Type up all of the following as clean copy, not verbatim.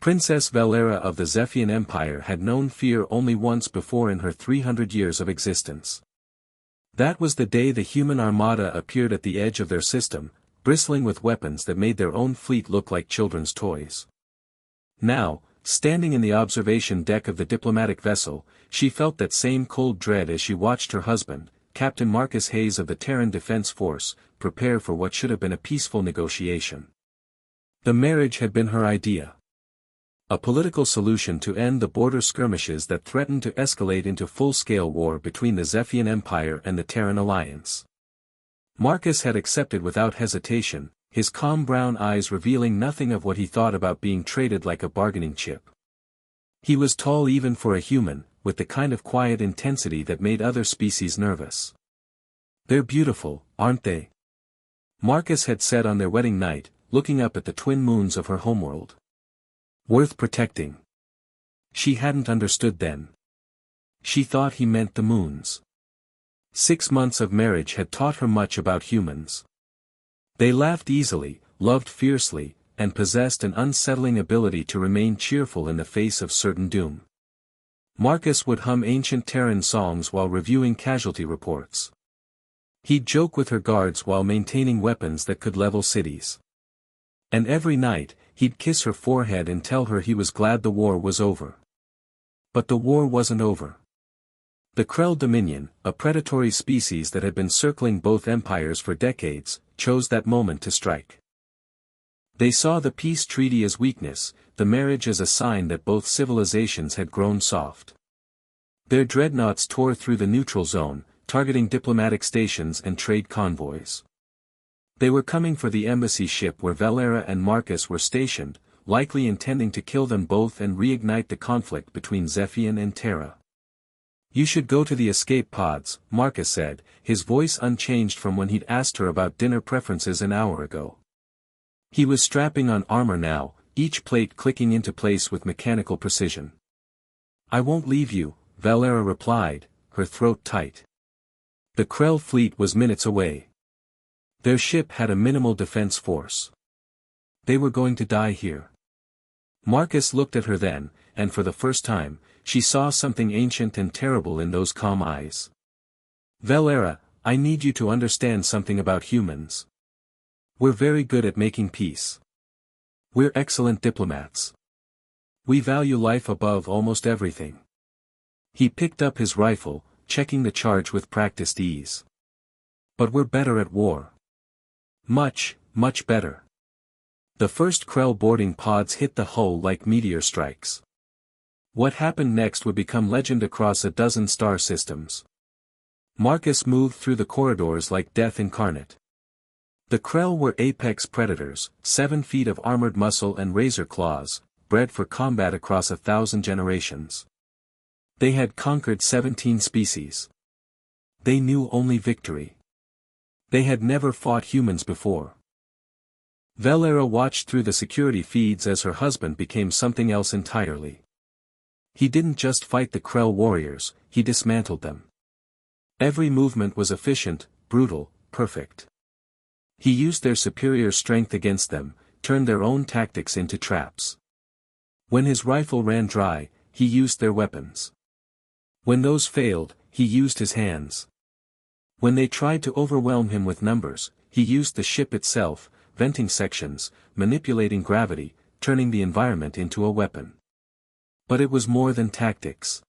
Princess Valera of the Zephian Empire had known fear only once before in her 300 years of existence. That was the day the human armada appeared at the edge of their system, bristling with weapons that made their own fleet look like children's toys. Now, standing in the observation deck of the diplomatic vessel, she felt that same cold dread as she watched her husband, Captain Marcus Hayes of the Terran Defense Force, prepare for what should have been a peaceful negotiation. The marriage had been her idea. A political solution to end the border skirmishes that threatened to escalate into full-scale war between the Zephian Empire and the Terran Alliance. Marcus had accepted without hesitation, his calm brown eyes revealing nothing of what he thought about being traded like a bargaining chip. He was tall even for a human, with the kind of quiet intensity that made other species nervous. "They're beautiful, aren't they?" Marcus had said on their wedding night, looking up at the twin moons of her homeworld. "Worth protecting." She hadn't understood then. She thought he meant the moons. 6 months of marriage had taught her much about humans. They laughed easily, loved fiercely, and possessed an unsettling ability to remain cheerful in the face of certain doom. Marcus would hum ancient Terran songs while reviewing casualty reports. He'd joke with her guards while maintaining weapons that could level cities. And every night, he'd kiss her forehead and tell her he was glad the war was over. But the war wasn't over. The Krell Dominion, a predatory species that had been circling both empires for decades, chose that moment to strike. They saw the peace treaty as weakness, the marriage as a sign that both civilizations had grown soft. Their dreadnoughts tore through the neutral zone, targeting diplomatic stations and trade convoys. They were coming for the embassy ship where Valera and Marcus were stationed, likely intending to kill them both and reignite the conflict between Zephian and Terra. "You should go to the escape pods," Marcus said, his voice unchanged from when he'd asked her about dinner preferences an hour ago. He was strapping on armor now, each plate clicking into place with mechanical precision. "I won't leave you," Valera replied, her throat tight. The Krell fleet was minutes away. Their ship had a minimal defense force. They were going to die here. Marcus looked at her then, and for the first time, she saw something ancient and terrible in those calm eyes. "Valera, I need you to understand something about humans. We're very good at making peace. We're excellent diplomats. We value life above almost everything." He picked up his rifle, checking the charge with practiced ease. "But we're better at war. Much, much better." The first Krell boarding pods hit the hull like meteor strikes. What happened next would become legend across a dozen star systems. Marcus moved through the corridors like death incarnate. The Krell were apex predators, 7 feet of armored muscle and razor claws, bred for combat across 1,000 generations. They had conquered 17 species. They knew only victory. They had never fought humans before. Valera watched through the security feeds as her husband became something else entirely. He didn't just fight the Krell warriors, he dismantled them. Every movement was efficient, brutal, perfect. He used their superior strength against them, turned their own tactics into traps. When his rifle ran dry, he used their weapons. When those failed, he used his hands. When they tried to overwhelm him with numbers, he used the ship itself, venting sections, manipulating gravity, turning the environment into a weapon. But it was more than tactics.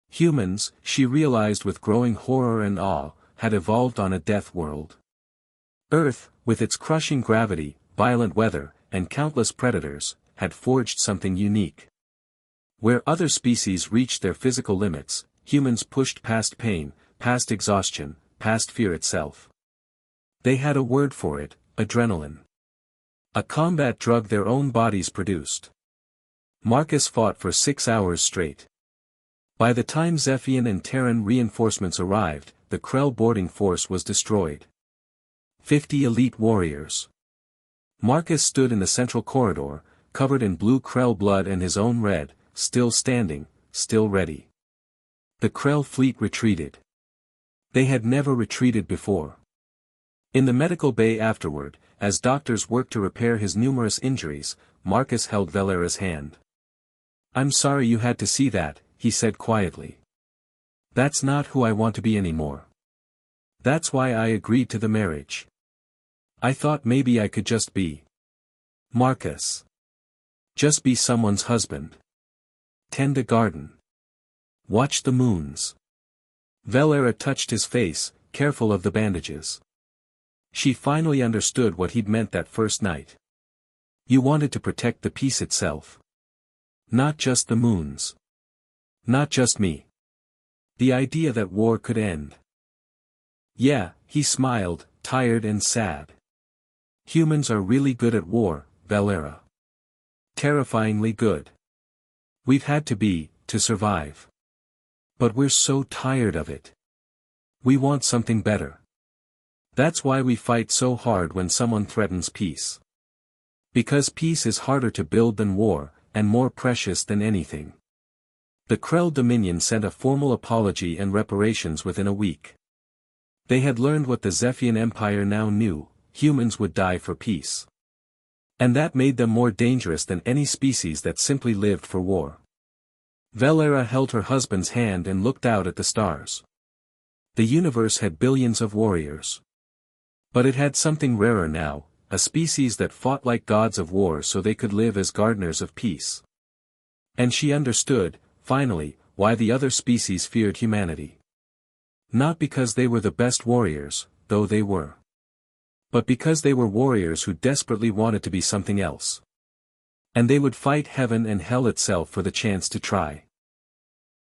Humans, she realized with growing horror and awe, had evolved on a death world. Earth, with its crushing gravity, violent weather, and countless predators, had forged something unique. Where other species reached their physical limits, humans pushed past pain, past exhaustion, past fear itself. They had a word for it: adrenaline. A combat drug their own bodies produced. Marcus fought for 6 hours straight. By the time Zephian and Terran reinforcements arrived, the Krell boarding force was destroyed. 50 elite warriors. Marcus stood in the central corridor, covered in blue Krell blood and his own red, still standing, still ready. The Krell fleet retreated. They had never retreated before. In the medical bay afterward, as doctors worked to repair his numerous injuries, Marcus held Valera's hand. "I'm sorry you had to see that," he said quietly. "That's not who I want to be anymore. That's why I agreed to the marriage. I thought maybe I could just be Marcus. Just be someone's husband. Tend a garden. Watch the moons." Valera touched his face, careful of the bandages. She finally understood what he'd meant that first night. You wanted to protect the peace itself. Not just the moons. Not just me. The idea that war could end. Yeah, he smiled, tired and sad. Humans are really good at war, Valera. Terrifyingly good. We've had to be, to survive. But we're so tired of it. We want something better. That's why we fight so hard when someone threatens peace. Because peace is harder to build than war, and more precious than anything. The Krell Dominion sent a formal apology and reparations within a week. They had learned what the Zephian Empire now knew: humans would die for peace. And that made them more dangerous than any species that simply lived for war. Valera held her husband's hand and looked out at the stars. The universe had billions of warriors. But it had something rarer now, a species that fought like gods of war so they could live as gardeners of peace. And she understood, finally, why the other species feared humanity. Not because they were the best warriors, though they were. But because they were warriors who desperately wanted to be something else. And they would fight heaven and hell itself for the chance to try.